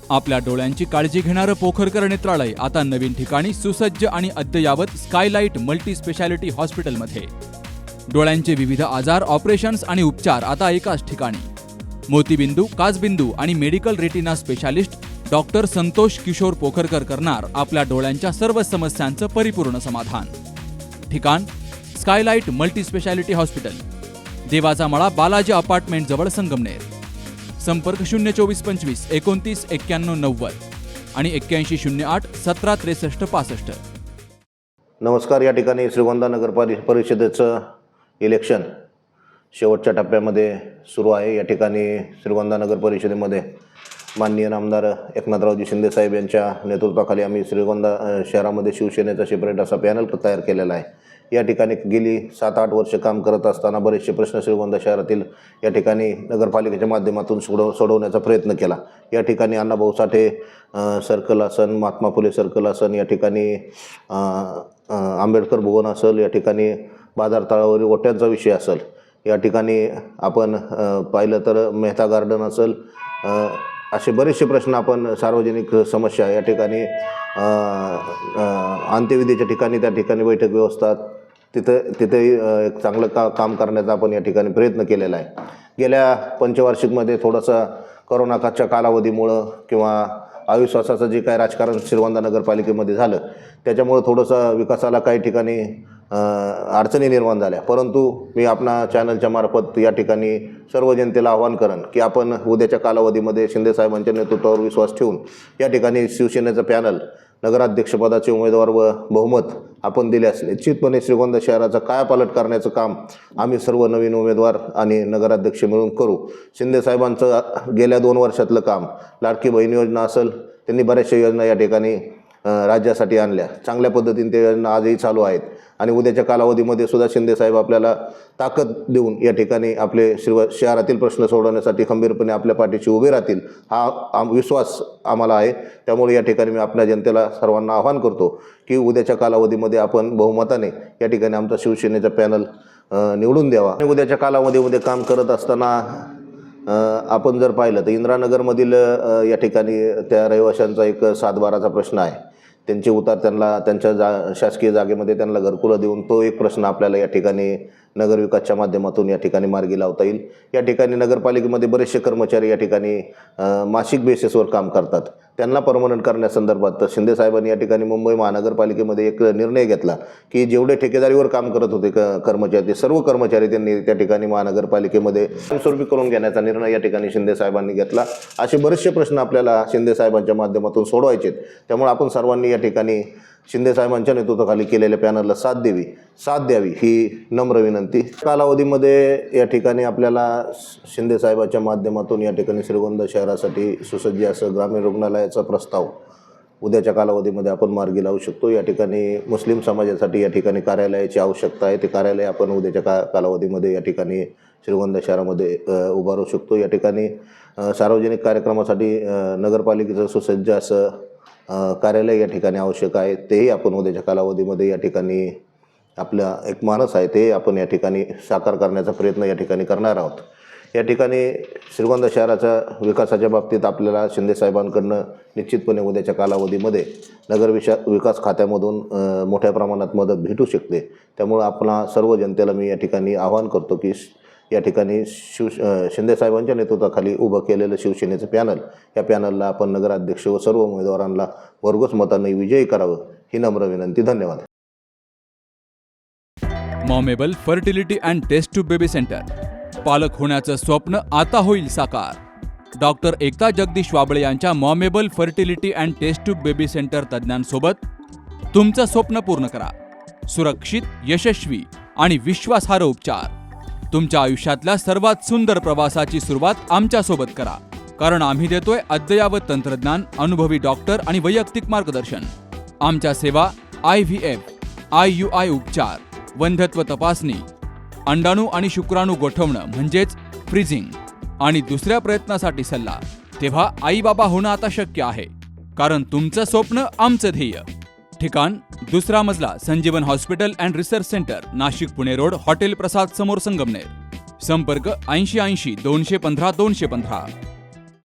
आपल्या डोळ्यांची काळजी घेणारं पोखरकर नेत्रालय आता नवीन ठिकाणी सुसज्ज आणि अद्ययावत स्कायलाइट मल्टी स्पेशालिटी हॉस्पिटलमध्ये. डोळ्यांचे विविध आजार, ऑपरेशन्स आणि उपचार आता एकाच ठिकाणी. मोतीबिंदू, काचबिंदू आणि medical retina specialist doctor Santosh Kishor Pokharkar करणार आपल्या डोळ्यांच्या सर्व समस्यांचं परिपूर्ण समाधान. ठिकाण स्कायलाइट मल्टी स्पेशालिटी हॉस्पिटल, देवाचा मळा, बालाजी अपार्टमेंट जवळ, संगमनेर. संपर्क 02425 29 91 90 आणि 8108 17 63 65. नमस्कार. या ठिकाणी श्रीगोंदा नगर परिषदेचं इलेक्शन शेवटच्या टप्प्यामध्ये सुरू आहे. या ठिकाणी श्रीगोंदा नगर परिषदेमध्ये माननीय आमदार एकनाथरावजी शिंदे साहेब यांच्या नेतृत्वाखाली आम्ही श्रीगोंदा शहरामध्ये शिवसेनेचा सेपरेट असा पॅनल तयार केलेला आहे. या ठिकाणी गेली 7-8 वर्ष काम करत असताना बरेचसे प्रश्न श्रीगोंदा शहरातील या ठिकाणी नगरपालिकेच्या माध्यमातून सोडवण्याचा प्रयत्न केला. या ठिकाणी अण्णाभाऊ साठे सर्कल असन, महात्मा फुले सर्कल असन, या ठिकाणी आंबेडकर भुवन असेल, या ठिकाणी बाजार तळावरील ओट्यांचा विषय असेल, या ठिकाणी आपण पाहिलं तर मेहता गार्डन असेल, असे बरेचसे प्रश्न आपण सार्वजनिक समस्या या ठिकाणी अंत्यविधीच्या ठिकाणी त्या ठिकाणी बैठक व्यवस्था तिथेही एक चांगलं काम करण्याचा आपण या ठिकाणी प्रयत्न केलेला आहे. गेल्या पंचवार्षिकमध्ये थोडंसं कोरोनाच्या कालावधीमुळं किंवा अविश्वासाचं जे काय राजकारण श्रीगोंदा नगरपालिकेमध्ये झालं त्याच्यामुळं थोडंसं विकासाला काही ठिकाणी अडचणी निर्माण झाल्या. परंतु मी आपल्या चॅनलच्या मार्फत या ठिकाणी सर्व जनतेला आवाहन करेन की आपण उद्याच्या कालावधीमध्ये शिंदेसाहेबांच्या नेतृत्वावर विश्वास ठेवून या ठिकाणी शिवसेनेचं पॅनल नगराध्यक्षपदाचे उमेदवार व बहुमत आपण दिल्यास निश्चितपणे श्रीगोंदा शहराचा कायापालट करण्याचं काम आम्ही सर्व नवीन उमेदवार आणि नगराध्यक्ष मिळून करू. शिंदेसाहेबांचं गेल्या 2 वर्षातलं काम, लाडकी बहीण योजना असेल, त्यांनी बऱ्याचशा योजना या ठिकाणी राज्यासाठी आणल्या. चांगल्या पद्धतीने त्या योजना आजही चालू आहेत आणि उद्याच्या कालावधीमध्ये सुद्धा शिंदेसाहेब आपल्याला ताकद देऊन या ठिकाणी आपले शहरातील प्रश्न सोडवण्यासाठी खंबीरपणे आपल्या पाठीशी उभे राहतील हा विश्वास आम्हाला आहे. त्यामुळे या ठिकाणी मी आपल्या जनतेला सर्वांना आवाहन करतो की उद्याच्या कालावधीमध्ये आपण बहुमताने या ठिकाणी आमचा शिवसेनेचा पॅनल निवडून द्यावा. आणि उद्याच्या कालावधीमध्ये काम करत असताना आपण जर पाहिलं तर इंदिरानगरमधील या ठिकाणी त्या रहिवाशांचा एक 7-12चा प्रश्न आहे. त्यांचे उतार त्यांना त्यांच्या शासकीय जागेमध्ये त्यांना घरकुलं देऊन तो एक प्रश्न आपल्याला या ठिकाणी नगरविकासच्या माध्यमातून या ठिकाणी मार्गी लावता येईल. या ठिकाणी नगरपालिकेमध्ये बरेचसे कर्मचारी या ठिकाणी मासिक बेसिसवर काम करतात. त्यांना परमनंट करण्यासंदर्भात शिंदेसाहेबांनी या ठिकाणी मुंबई महानगरपालिकेमध्ये एक निर्णय घेतला की जेवढे ठेकेदारीवर काम करत होते कर्मचारी, ते सर्व कर्मचारी त्यांनी त्या ठिकाणी महानगरपालिकेमध्ये कायमस्वरूपी करून घेण्याचा निर्णय या ठिकाणी शिंदेसाहेबांनी घेतला. असे बरेचसे प्रश्न आपल्याला शिंदेसाहेबांच्या माध्यमातून सोडवायचे आहेत. त्यामुळे आपण सर्वांनी या ठिकाणी शिंदेसाहेबांच्या नेतृत्वाखाली केलेल्या पॅनलला साथ द्यावी ही नम्र विनंती. कालावधीमध्ये या ठिकाणी आपल्याला शिंदेसाहेबांच्या माध्यमातून या ठिकाणी श्रीगोंदा शहरासाठी सुसज्ज असं ग्रामीण रुग्णालयाचा प्रस्ताव उद्याच्या कालावधीमध्ये आपण मार्गी लावू शकतो. या ठिकाणी मुस्लिम समाजासाठी या ठिकाणी कार्यालयाची आवश्यकता आहे. ते कार्यालय आपण उद्याच्या कालावधीमध्ये या ठिकाणी श्रीगोंदा शहरामध्ये उभारू शकतो. या ठिकाणी सार्वजनिक कार्यक्रमासाठी नगरपालिकेचं सुसज्ज असं कार्यालय या ठिकाणी आवश्यक आहे. तेही आपण उद्याच्या कालावधीमध्ये या ठिकाणी आपला एक मानस आहे ते आपण या ठिकाणी साकार करण्याचा प्रयत्न या ठिकाणी करणार आहोत. या ठिकाणी श्रीगोंदा शहराच्या विकासाच्या बाबतीत आपल्याला शिंदेसाहेबांकडनं निश्चितपणे उद्याच्या कालावधीमध्ये विकास खात्यामधून मोठ्या प्रमाणात मदत भेटू शकते. त्यामुळं आपला सर्व जनतेला मी या ठिकाणी आवाहन करतो की या ठिकाणी शिंदेसाहेबांच्या नेतृत्वाखाली उभं केलेलं शिवसेनेचं पॅनल, या पॅनलला आपण नगराध्यक्ष व सर्व उमेदवारांना भरघोस मतांनी विजयी करावं ही नम्र विनंती. धन्यवाद. मॉमेबल fertility and test tube baby centre. पालक होण्याचं स्वप्न आता होईल साकार. डॉक्टर एकता जगदीश वाबळे यांच्या मॉमेबल fertility and test tube baby centre तज्ज्ञांसोबत तुमचं स्वप्न पूर्ण करा. सुरक्षित, यशस्वी आणि विश्वासार्ह उपचार. तुमच्या आयुष्यातल्या सर्वात सुंदर प्रवासाची सुरुवात आमच्यासोबत करा, कारण आम्ही देतोय अद्ययावत तंत्रज्ञान, अनुभवी डॉक्टर आणि वैयक्तिक मार्गदर्शन. आमच्या सेवा IVF, IUI उपचार, वंध्यत्व तपासणी, अंडाणू आणि शुक्राणू गोठवणं म्हणजेच फ्रीजिंग आणि दुसऱ्या प्रयत्नासाठी सल्ला. तेव्हा आई बाबा होणं आता शक्य आहे, कारण तुमचं स्वप्न आमचं ध्येय. ठिकाण 2रा मजला, Sanjeevan hospital and research centre, Nashik Pune road, hotel Prasad समोर, संगमनेर. संपर्क 8080 215 215.